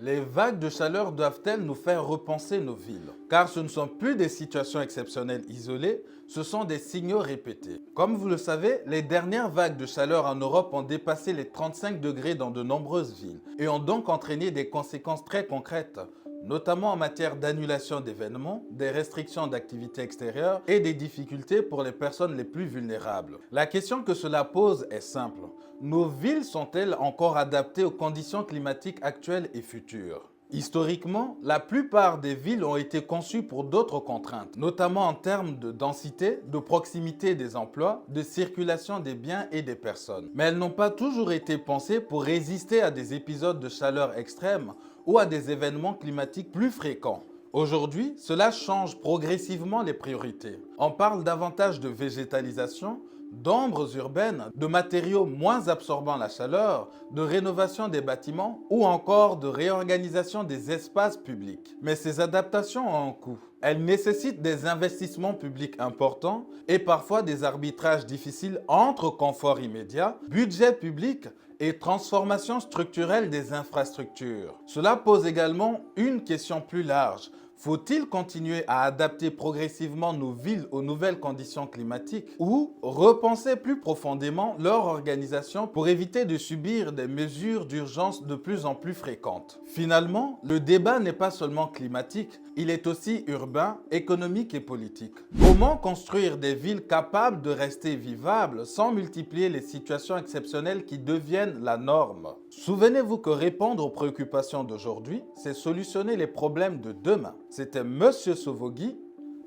Les vagues de chaleur doivent-elles nous faire repenser nos villes? Car ce ne sont plus des situations exceptionnelles isolées, ce sont des signaux répétés. Comme vous le savez, les dernières vagues de chaleur en Europe ont dépassé les 35 degrés dans de nombreuses villes et ont donc entraîné des conséquences très concrètes, notamment en matière d'annulation d'événements, des restrictions d'activités extérieures et des difficultés pour les personnes les plus vulnérables. La question que cela pose est simple. Nos villes sont-elles encore adaptées aux conditions climatiques actuelles et futures? Historiquement, la plupart des villes ont été conçues pour d'autres contraintes, notamment en termes de densité, de proximité des emplois, de circulation des biens et des personnes. Mais elles n'ont pas toujours été pensées pour résister à des épisodes de chaleur extrême ou à des événements climatiques plus fréquents. Aujourd'hui, cela change progressivement les priorités. On parle davantage de végétalisation, d'ombres urbaines, de matériaux moins absorbant la chaleur, de rénovation des bâtiments ou encore de réorganisation des espaces publics. Mais ces adaptations ont un coût. Elles nécessitent des investissements publics importants et parfois des arbitrages difficiles entre confort immédiat, budget public et transformation structurelle des infrastructures. Cela pose également une question plus large. Faut-il continuer à adapter progressivement nos villes aux nouvelles conditions climatiques ou repenser plus profondément leur organisation pour éviter de subir des mesures d'urgence de plus en plus fréquentes? Finalement, le débat n'est pas seulement climatique, il est aussi urbain, économique et politique. Comment construire des villes capables de rester vivables sans multiplier les situations exceptionnelles qui deviennent la norme? Souvenez-vous que répondre aux préoccupations d'aujourd'hui, c'est solutionner les problèmes de demain. C'était Monsieur Sovogui,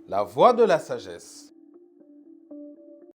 la voix de la sagesse.